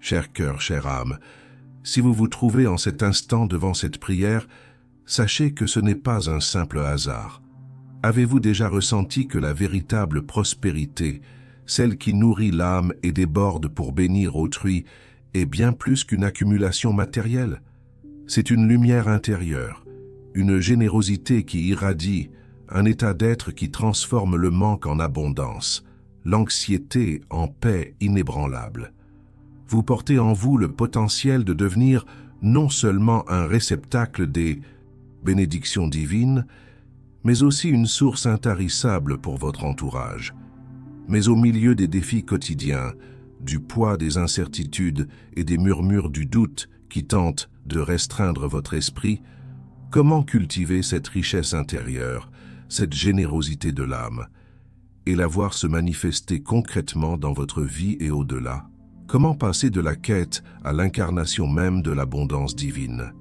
Cher cœur, chère âme, si vous vous trouvez en cet instant devant cette prière, sachez que ce n'est pas un simple hasard. Avez-vous déjà ressenti que la véritable prospérité, celle qui nourrit l'âme et déborde pour bénir autrui, est bien plus qu'une accumulation matérielle? C'est une lumière intérieure, une générosité qui irradie, un état d'être qui transforme le manque en abondance, l'anxiété en paix inébranlable. Vous portez en vous le potentiel de devenir non seulement un réceptacle des bénédictions divines, mais aussi une source intarissable pour votre entourage. Mais au milieu des défis quotidiens, du poids des incertitudes et des murmures du doute qui tentent de restreindre votre esprit, comment cultiver cette richesse intérieure, cette générosité de l'âme, et la voir se manifester concrètement dans votre vie et au-delà? Comment passer de la quête à l'incarnation même de l'abondance divine?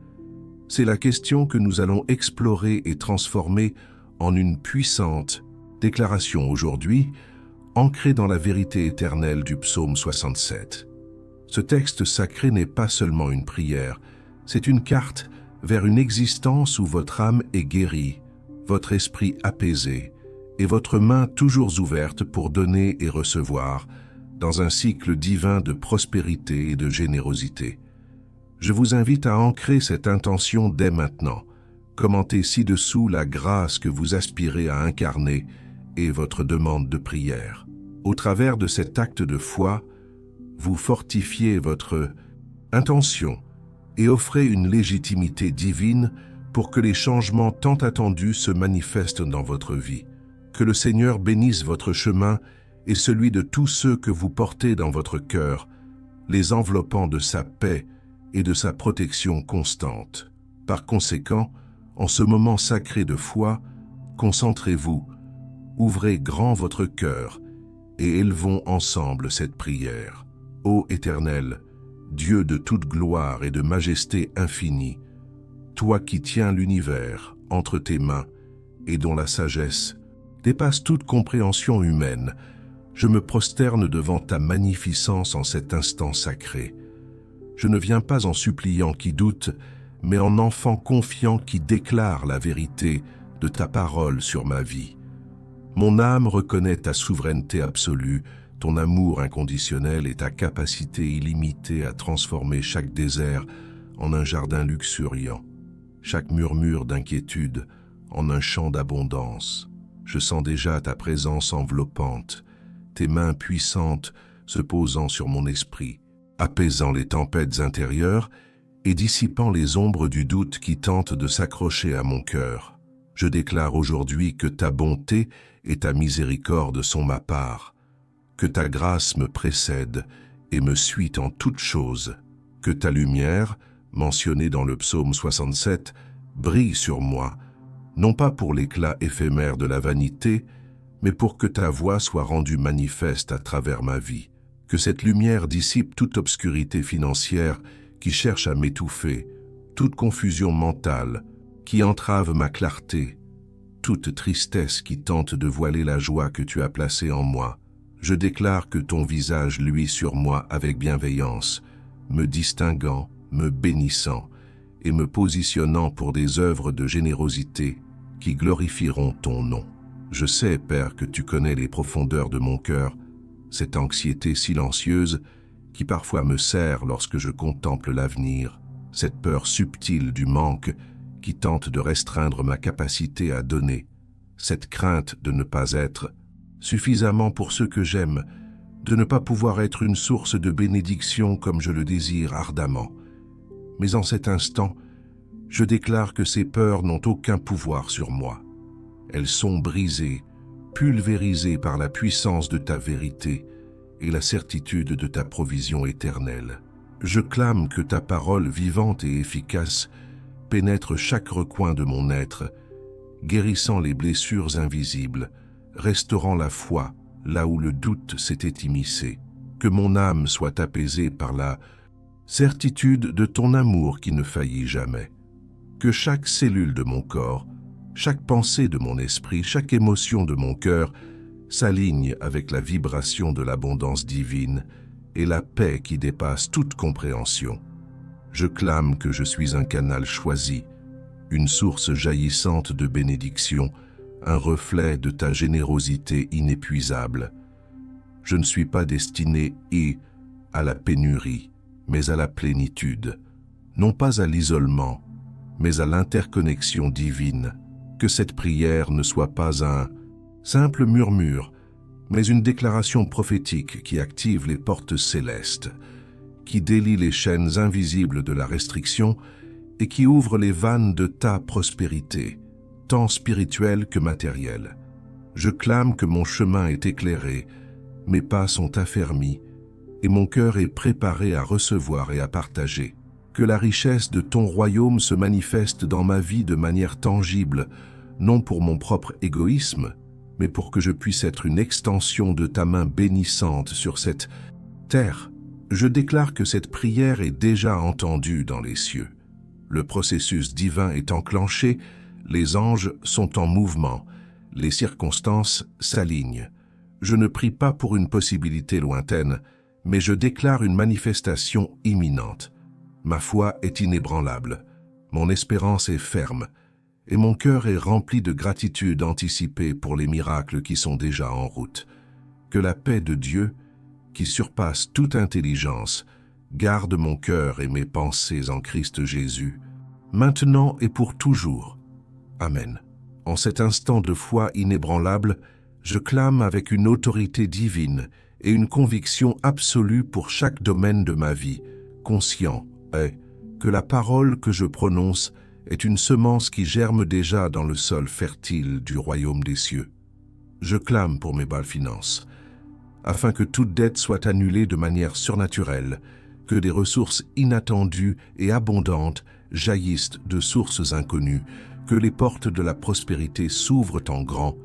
C'est la question que nous allons explorer et transformer en une puissante déclaration aujourd'hui, ancrée dans la vérité éternelle du psaume 67. Ce texte sacré n'est pas seulement une prière, c'est une carte vers une existence où votre âme est guérie, votre esprit apaisé et votre main toujours ouverte pour donner et recevoir dans un cycle divin de prospérité et de générosité. Je vous invite à ancrer cette intention dès maintenant. Commentez ci-dessous la grâce que vous aspirez à incarner et votre demande de prière. Au travers de cet acte de foi, vous fortifiez votre intention et offrez une légitimité divine pour que les changements tant attendus se manifestent dans votre vie. Que le Seigneur bénisse votre chemin et celui de tous ceux que vous portez dans votre cœur, les enveloppant de sa paix et de sa protection constante. Par conséquent, en ce moment sacré de foi, concentrez-vous, ouvrez grand votre cœur et élevons ensemble cette prière. Ô Éternel, Dieu de toute gloire et de majesté infinie, toi qui tiens l'univers entre tes mains et dont la sagesse dépasse toute compréhension humaine, je me prosterne devant ta magnificence en cet instant sacré. Je ne viens pas en suppliant qui doute, mais en enfant confiant qui déclare la vérité de ta parole sur ma vie. Mon âme reconnaît ta souveraineté absolue, ton amour inconditionnel et ta capacité illimitée à transformer chaque désert en un jardin luxuriant, chaque murmure d'inquiétude en un champ d'abondance. Je sens déjà ta présence enveloppante, tes mains puissantes se posant sur mon esprit, apaisant les tempêtes intérieures et dissipant les ombres du doute qui tentent de s'accrocher à mon cœur. Je déclare aujourd'hui que ta bonté et ta miséricorde sont ma part, que ta grâce me précède et me suit en toutes choses, que ta lumière, mentionnée dans le psaume 67, brille sur moi, non pas pour l'éclat éphémère de la vanité, mais pour que ta voix soit rendue manifeste à travers ma vie, que cette lumière dissipe toute obscurité financière qui cherche à m'étouffer, toute confusion mentale qui entrave ma clarté, toute tristesse qui tente de voiler la joie que tu as placée en moi. Je déclare que ton visage luit sur moi avec bienveillance, me distinguant, me bénissant et me positionnant pour des œuvres de générosité qui glorifieront ton nom. Je sais, Père, que tu connais les profondeurs de mon cœur, cette anxiété silencieuse qui parfois me serre lorsque je contemple l'avenir, cette peur subtile du manque qui tente de restreindre ma capacité à donner, cette crainte de ne pas être suffisamment pour ceux que j'aime, de ne pas pouvoir être une source de bénédiction comme je le désire ardemment. Mais en cet instant, je déclare que ces peurs n'ont aucun pouvoir sur moi. Elles sont brisées, pulvérisées par la puissance de ta vérité et la certitude de ta provision éternelle. Je clame que ta parole vivante et efficace pénètre chaque recoin de mon être, guérissant les blessures invisibles, restaurant la foi là où le doute s'était immiscé. Que mon âme soit apaisée par la certitude de ton amour qui ne faillit jamais. Que chaque cellule de mon corps, chaque pensée de mon esprit, chaque émotion de mon cœur s'aligne avec la vibration de l'abondance divine et la paix qui dépasse toute compréhension. Je clame que je suis un canal choisi, une source jaillissante de bénédiction, un reflet de ta générosité inépuisable. Je ne suis pas destiné à la pénurie, mais à la plénitude, non pas à l'isolement, mais à l'interconnexion divine. Que cette prière ne soit pas un simple murmure, mais une déclaration prophétique qui active les portes célestes, qui délie les chaînes invisibles de la restriction et qui ouvre les vannes de ta prospérité, tant spirituelle que matérielle. Je clame que mon chemin est éclairé, mes pas sont affermis, et mon cœur est préparé à recevoir et à partager. Que la richesse de ton royaume se manifeste dans ma vie de manière tangible, non pour mon propre égoïsme, mais pour que je puisse être une extension de ta main bénissante sur cette terre. Je déclare que cette prière est déjà entendue dans les cieux. Le processus divin est enclenché, les anges sont en mouvement, les circonstances s'alignent. Je ne prie pas pour une possibilité lointaine, mais je déclare une manifestation imminente. Ma foi est inébranlable, mon espérance est ferme, et mon cœur est rempli de gratitude anticipée pour les miracles qui sont déjà en route. Que la paix de Dieu, qui surpasse toute intelligence, garde mon cœur et mes pensées en Christ Jésus, maintenant et pour toujours. Amen. En cet instant de foi inébranlable, je clame avec une autorité divine et une conviction absolue pour chaque domaine de ma vie, conscient est que la parole que je prononce est une semence qui germe déjà dans le sol fertile du royaume des cieux. Je clame pour mes belles finances, afin que toute dette soit annulée de manière surnaturelle, que des ressources inattendues et abondantes jaillissent de sources inconnues, que les portes de la prospérité s'ouvrent en grand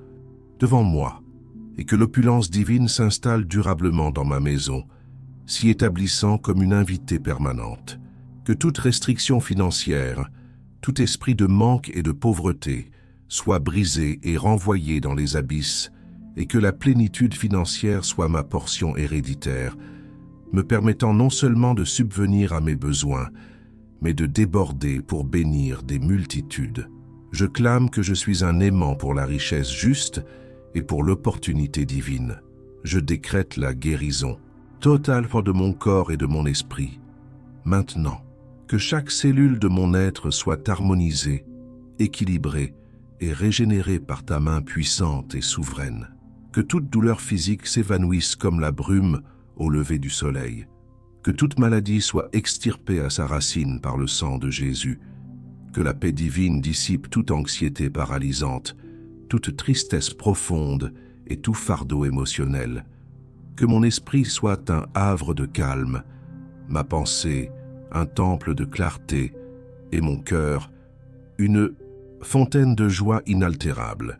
devant moi, et que l'opulence divine s'installe durablement dans ma maison, s'y établissant comme une invitée permanente. Que toute restriction financière, tout esprit de manque et de pauvreté soit brisé et renvoyé dans les abysses, et que la plénitude financière soit ma portion héréditaire, me permettant non seulement de subvenir à mes besoins, mais de déborder pour bénir des multitudes. Je clame que je suis un aimant pour la richesse juste et pour l'opportunité divine. Je décrète la guérison totale de mon corps et de mon esprit. Maintenant, que chaque cellule de mon être soit harmonisée, équilibrée et régénérée par ta main puissante et souveraine. Que toute douleur physique s'évanouisse comme la brume au lever du soleil. Que toute maladie soit extirpée à sa racine par le sang de Jésus. Que la paix divine dissipe toute anxiété paralysante, toute tristesse profonde et tout fardeau émotionnel. Que mon esprit soit un havre de calme, ma pensée un temple de clarté et mon cœur une fontaine de joie inaltérable.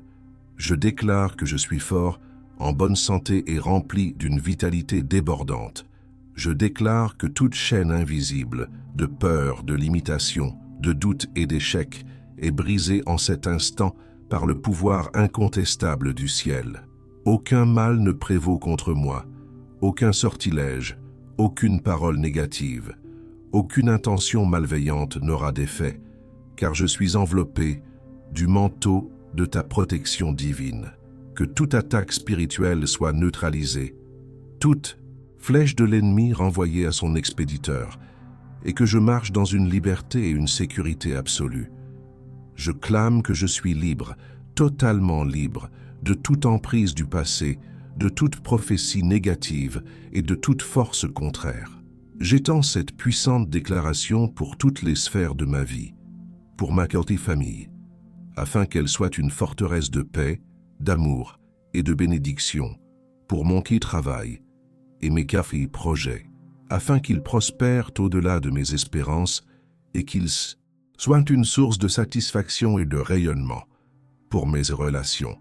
Je déclare que je suis fort, en bonne santé et rempli d'une vitalité débordante. Je déclare que toute chaîne invisible de peur, de limitation, de doute et d'échec est brisée en cet instant par le pouvoir incontestable du ciel. Aucun mal ne prévaut contre moi, aucun sortilège, aucune parole négative, aucune intention malveillante n'aura d'effet, car je suis enveloppé du manteau de ta protection divine. Que toute attaque spirituelle soit neutralisée, toute flèche de l'ennemi renvoyée à son expéditeur, et que je marche dans une liberté et une sécurité absolue. Je clame que je suis libre, totalement libre, de toute emprise du passé, de toute prophétie négative et de toute force contraire. J'étends cette puissante déclaration pour toutes les sphères de ma vie, pour ma famille, afin qu'elle soit une forteresse de paix, d'amour et de bénédiction, pour mon travail et mes projets, afin qu'ils prospèrent au-delà de mes espérances et qu'ils soient une source de satisfaction et de rayonnement pour mes relations,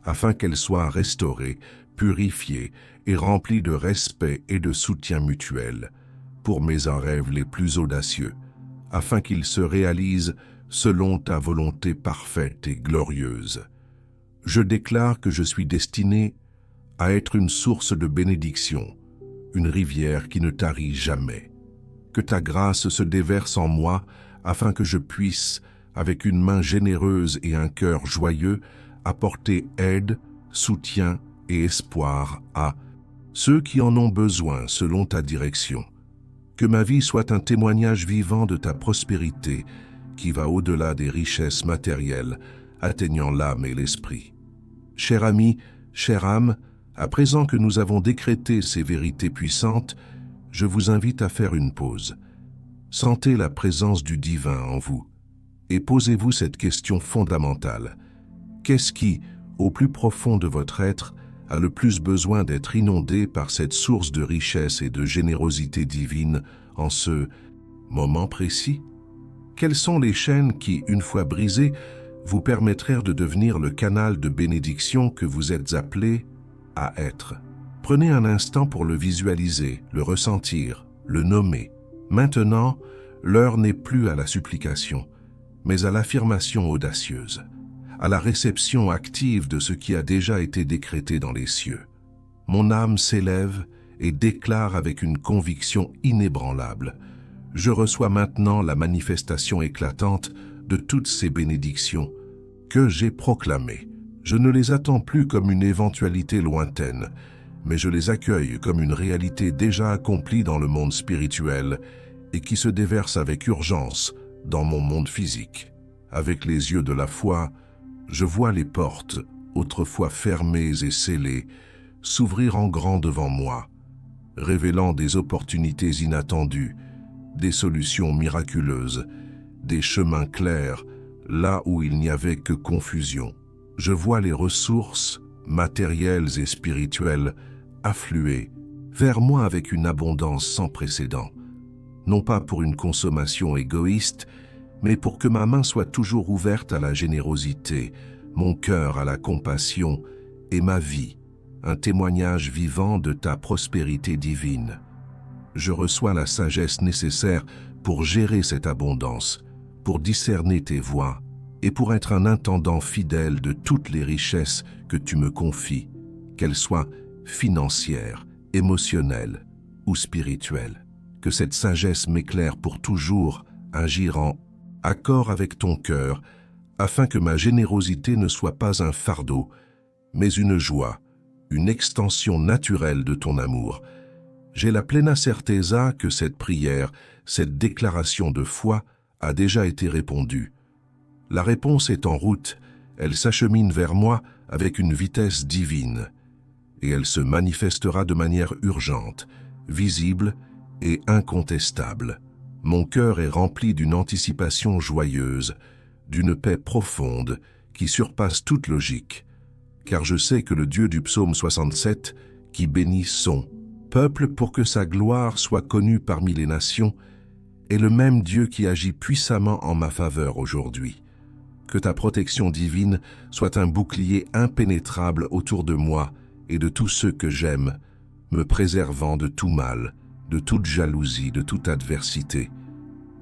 afin qu'elles soient restaurées, purifiées et remplies de respect et de soutien mutuel, pour mes rêves les plus audacieux, afin qu'ils se réalisent selon ta volonté parfaite et glorieuse. Je déclare que je suis destiné à être une source de bénédiction, une rivière qui ne tarit jamais. Que ta grâce se déverse en moi afin que je puisse, avec une main généreuse et un cœur joyeux, apporter aide, soutien et espoir à ceux qui en ont besoin selon ta direction. Que ma vie soit un témoignage vivant de ta prospérité qui va au-delà des richesses matérielles, atteignant l'âme et l'esprit. Cher ami, chère âme, à présent que nous avons décrété ces vérités puissantes, je vous invite à faire une pause. Sentez la présence du divin en vous et posez-vous cette question fondamentale. Qu'est-ce qui, au plus profond de votre être, a le plus besoin d'être inondé par cette source de richesse et de générosité divine en ce moment précis? Quelles sont les chaînes qui, une fois brisées, vous permettraient de devenir le canal de bénédiction que vous êtes appelé à être? Prenez un instant pour le visualiser, le ressentir, le nommer. Maintenant, l'heure n'est plus à la supplication, mais à l'affirmation audacieuse, à la réception active de ce qui a déjà été décrété dans les cieux. Mon âme s'élève et déclare avec une conviction inébranlable: je reçois maintenant la manifestation éclatante de toutes ces bénédictions que j'ai proclamées. Je ne les attends plus comme une éventualité lointaine, mais je les accueille comme une réalité déjà accomplie dans le monde spirituel et qui se déverse avec urgence dans mon monde physique. Avec les yeux de la foi, je vois les portes, autrefois fermées et scellées, s'ouvrir en grand devant moi, révélant des opportunités inattendues, des solutions miraculeuses, des chemins clairs, là où il n'y avait que confusion. Je vois les ressources, matérielles et spirituelles, affluer vers moi avec une abondance sans précédent, non pas pour une consommation égoïste, mais pour que ma main soit toujours ouverte à la générosité, mon cœur à la compassion et ma vie, un témoignage vivant de ta prospérité divine. Je reçois la sagesse nécessaire pour gérer cette abondance, pour discerner tes voies et pour être un intendant fidèle de toutes les richesses que tu me confies, qu'elles soient financières, émotionnelles ou spirituelles. Que cette sagesse m'éclaire pour toujours agir en accord avec ton cœur, afin que ma générosité ne soit pas un fardeau, mais une joie, une extension naturelle de ton amour. J'ai la plena certeza que cette prière, cette déclaration de foi a déjà été répondue. La réponse est en route, elle s'achemine vers moi avec une vitesse divine, et elle se manifestera de manière urgente, visible et incontestable. Mon cœur est rempli d'une anticipation joyeuse, d'une paix profonde qui surpasse toute logique, car je sais que le Dieu du psaume 67, qui bénit son peuple pour que sa gloire soit connue parmi les nations, est le même Dieu qui agit puissamment en ma faveur aujourd'hui. Que ta protection divine soit un bouclier impénétrable autour de moi et de tous ceux que j'aime, me préservant de tout mal, de toute jalousie, de toute adversité,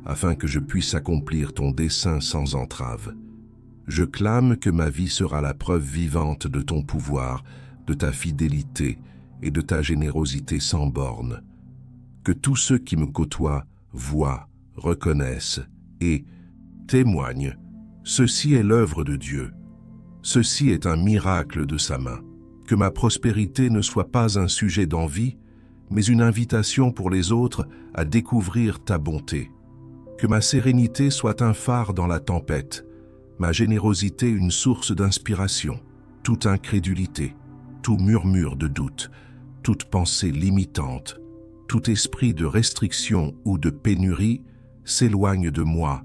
afin que je puisse accomplir ton dessein sans entrave. Je clame que ma vie sera la preuve vivante de ton pouvoir, de ta fidélité et de ta générosité sans borne. Que tous ceux qui me côtoient voient, reconnaissent et témoignent. Ceci est l'œuvre de Dieu. Ceci est un miracle de sa main. Que ma prospérité ne soit pas un sujet d'envie, mais une invitation pour les autres à découvrir ta bonté. Que ma sérénité soit un phare dans la tempête, ma générosité une source d'inspiration, toute incrédulité, tout murmure de doute, toute pensée limitante, tout esprit de restriction ou de pénurie s'éloigne de moi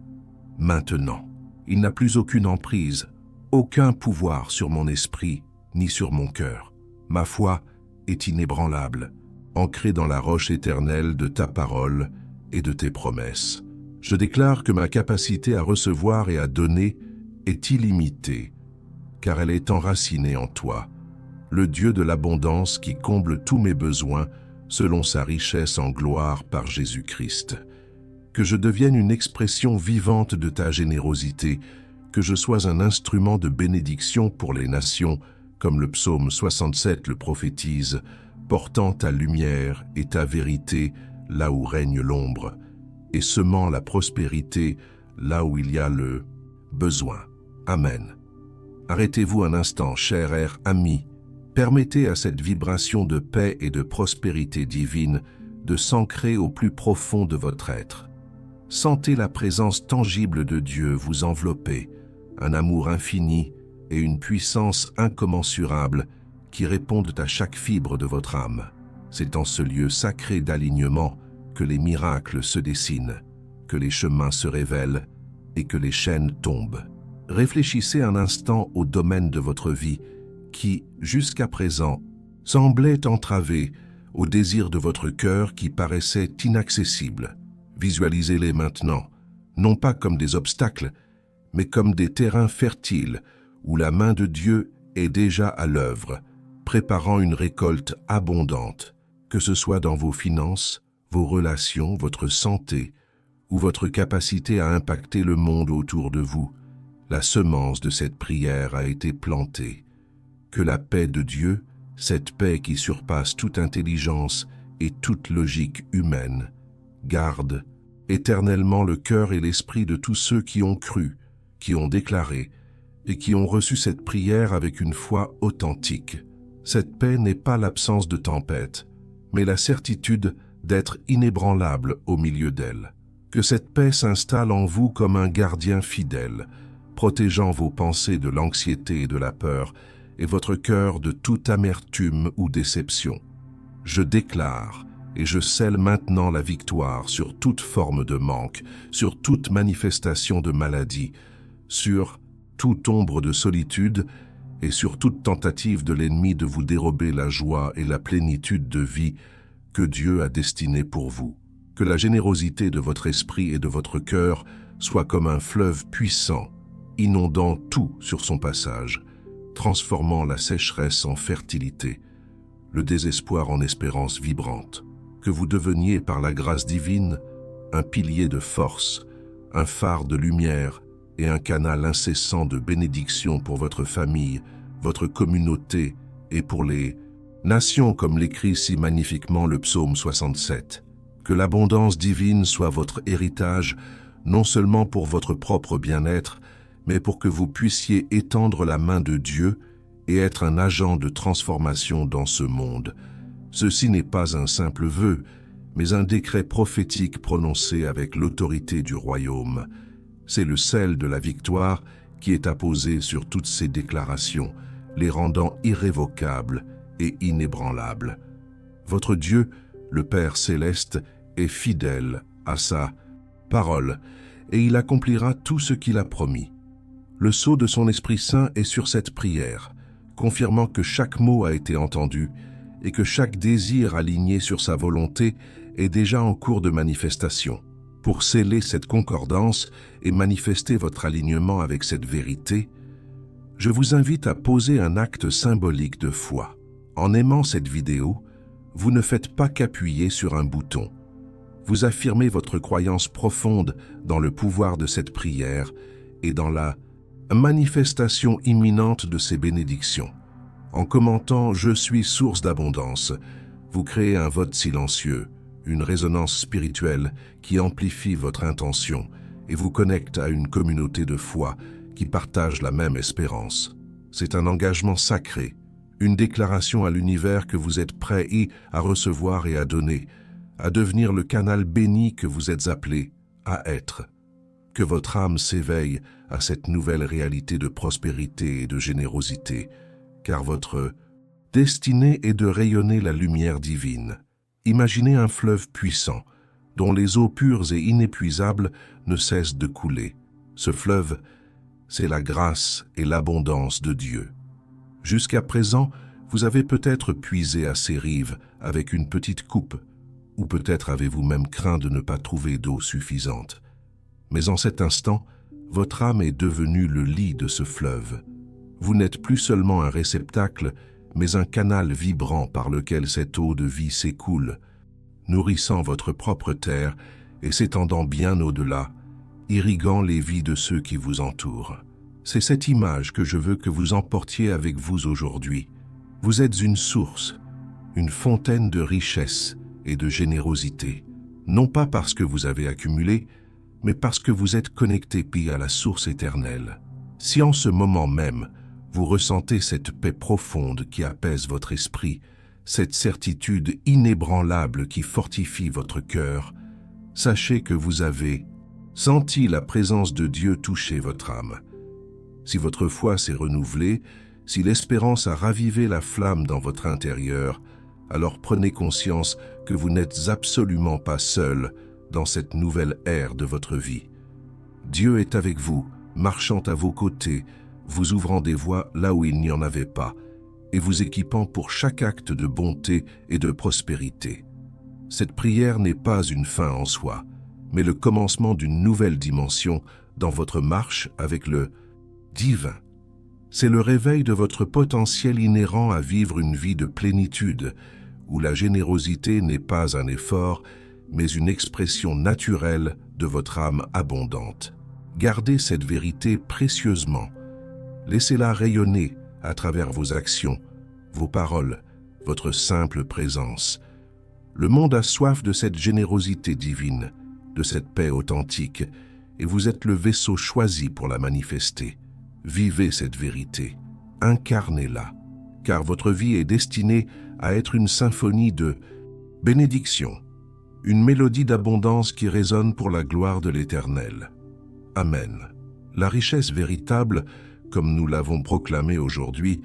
maintenant. Il n'a plus aucune emprise, aucun pouvoir sur mon esprit ni sur mon cœur. Ma foi est inébranlable, ancrée dans la roche éternelle de ta parole et de tes promesses. Je déclare que ma capacité à recevoir et à donner est illimitée, car elle est enracinée en toi, le Dieu de l'abondance qui comble tous mes besoins selon sa richesse en gloire par Jésus-Christ. Que je devienne une expression vivante de ta générosité, que je sois un instrument de bénédiction pour les nations, comme le psaume 67 le prophétise. portant ta lumière et ta vérité là où règne l'ombre, et semant la prospérité là où il y a le besoin. Amen. Arrêtez-vous un instant, cher ami. Permettez à cette vibration de paix et de prospérité divine de s'ancrer au plus profond de votre être. Sentez la présence tangible de Dieu vous envelopper, un amour infini et une puissance incommensurable qui répondent à chaque fibre de votre âme. C'est en ce lieu sacré d'alignement que les miracles se dessinent, que les chemins se révèlent et que les chaînes tombent. Réfléchissez un instant au domaine de votre vie qui, jusqu'à présent, semblait entravé au désir de votre cœur qui paraissait inaccessible. Visualisez-les maintenant, non pas comme des obstacles, mais comme des terrains fertiles où la main de Dieu est déjà à l'œuvre, préparant une récolte abondante, que ce soit dans vos finances, vos relations, votre santé ou votre capacité à impacter le monde autour de vous. La semence de cette prière a été plantée. Que la paix de Dieu, cette paix qui surpasse toute intelligence et toute logique humaine, garde éternellement le cœur et l'esprit de tous ceux qui ont cru, qui ont déclaré et qui ont reçu cette prière avec une foi authentique. Cette paix n'est pas l'absence de tempête, mais la certitude d'être inébranlable au milieu d'elle. Que cette paix s'installe en vous comme un gardien fidèle, protégeant vos pensées de l'anxiété et de la peur, et votre cœur de toute amertume ou déception. Je déclare et je scelle maintenant la victoire sur toute forme de manque, sur toute manifestation de maladie, sur toute ombre de solitude et sur toute tentative de l'ennemi de vous dérober la joie et la plénitude de vie que Dieu a destinée pour vous. Que la générosité de votre esprit et de votre cœur soit comme un fleuve puissant, inondant tout sur son passage, transformant la sécheresse en fertilité, le désespoir en espérance vibrante. Que vous deveniez par la grâce divine un pilier de force, un phare de lumière et un canal incessant de bénédiction pour votre famille, votre communauté et pour les nations, comme l'écrit si magnifiquement le psaume 67. Que l'abondance divine soit votre héritage, non seulement pour votre propre bien-être, mais pour que vous puissiez étendre la main de Dieu et être un agent de transformation dans ce monde. Ceci n'est pas un simple vœu, mais un décret prophétique prononcé avec l'autorité du royaume. C'est le sel de la victoire qui est apposé sur toutes ces déclarations, les rendant irrévocables et inébranlables. Votre Dieu, le Père céleste, est fidèle à sa parole, et il accomplira tout ce qu'il a promis. Le sceau de son Esprit Saint est sur cette prière, confirmant que chaque mot a été entendu et que chaque désir aligné sur sa volonté est déjà en cours de manifestation. Pour sceller cette concordance et manifester votre alignement avec cette vérité, je vous invite à poser un acte symbolique de foi. En aimant cette vidéo, vous ne faites pas qu'appuyer sur un bouton. Vous affirmez votre croyance profonde dans le pouvoir de cette prière et dans la manifestation imminente de ces bénédictions. En commentant « Je suis source d'abondance », vous créez un vote silencieux, une résonance spirituelle qui amplifie votre intention et vous connecte à une communauté de foi qui partage la même espérance. C'est un engagement sacré, une déclaration à l'univers que vous êtes prêt à recevoir et à donner, à devenir le canal béni que vous êtes appelé à être. Que votre âme s'éveille à cette nouvelle réalité de prospérité et de générosité, car votre destinée est de rayonner la lumière divine. Imaginez un fleuve puissant, dont les eaux pures et inépuisables ne cessent de couler. Ce fleuve, c'est la grâce et l'abondance de Dieu. Jusqu'à présent, vous avez peut-être puisé à ses rives avec une petite coupe, ou peut-être avez-vous même craint de ne pas trouver d'eau suffisante. Mais en cet instant, votre âme est devenue le lit de ce fleuve. Vous n'êtes plus seulement un réceptacle, mais un canal vibrant par lequel cette eau de vie s'écoule, nourrissant votre propre terre et s'étendant bien au-delà, irriguant les vies de ceux qui vous entourent. C'est cette image que je veux que vous emportiez avec vous aujourd'hui. Vous êtes une source, une fontaine de richesse et de générosité, non pas parce que vous avez accumulé, mais parce que vous êtes connecté à la source éternelle. Si en ce moment même, vous ressentez cette paix profonde qui apaise votre esprit, cette certitude inébranlable qui fortifie votre cœur, sachez que vous avez senti la présence de Dieu toucher votre âme. Si votre foi s'est renouvelée, si l'espérance a ravivé la flamme dans votre intérieur, alors prenez conscience que vous n'êtes absolument pas seul dans cette nouvelle ère de votre vie. Dieu est avec vous, marchant à vos côtés, vous ouvrant des voies là où il n'y en avait pas, et vous équipant pour chaque acte de bonté et de prospérité. Cette prière n'est pas une fin en soi, mais le commencement d'une nouvelle dimension dans votre marche avec le divin. C'est le réveil de votre potentiel inhérent à vivre une vie de plénitude, où la générosité n'est pas un effort, mais une expression naturelle de votre âme abondante. Gardez cette vérité précieusement. Laissez-la rayonner à travers vos actions, vos paroles, votre simple présence. Le monde a soif de cette générosité divine, de cette paix authentique, et vous êtes le vaisseau choisi pour la manifester. Vivez cette vérité, incarnez-la, car votre vie est destinée à être une symphonie de bénédiction, une mélodie d'abondance qui résonne pour la gloire de l'Éternel. Amen. La richesse véritable, comme nous l'avons proclamé aujourd'hui,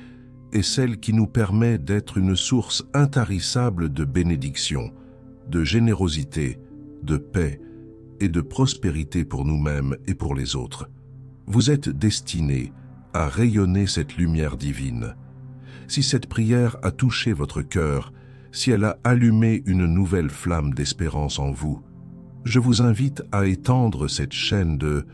est celle qui nous permet d'être une source intarissable de bénédiction, de générosité, de paix et de prospérité pour nous-mêmes et pour les autres. Vous êtes destinés à rayonner cette lumière divine. Si cette prière a touché votre cœur, si elle a allumé une nouvelle flamme d'espérance en vous, je vous invite à étendre cette chaîne de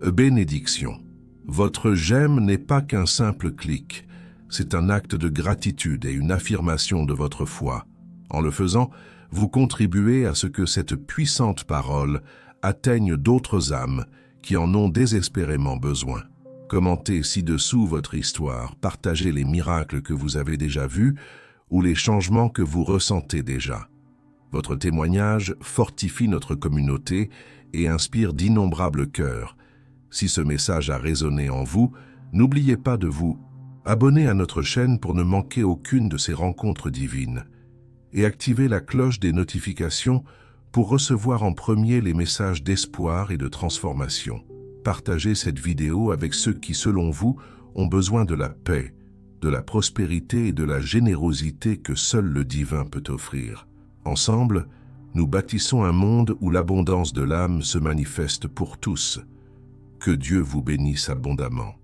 bénédiction. Votre j'aime n'est pas qu'un simple clic, c'est un acte de gratitude et une affirmation de votre foi. En le faisant, vous contribuez à ce que cette puissante parole atteigne d'autres âmes qui en ont désespérément besoin. Commentez ci-dessous votre histoire, partagez les miracles que vous avez déjà vus ou les changements que vous ressentez déjà. Votre témoignage fortifie notre communauté et inspire d'innombrables cœurs. Si ce message a résonné en vous, n'oubliez pas de vous abonner à notre chaîne pour ne manquer aucune de ces rencontres divines et activer la cloche des notifications pour recevoir en premier les messages d'espoir et de transformation. Partagez cette vidéo avec ceux qui, selon vous, ont besoin de la paix, de la prospérité et de la générosité que seul le divin peut offrir. Ensemble, nous bâtissons un monde où l'abondance de l'âme se manifeste pour tous. Que Dieu vous bénisse abondamment.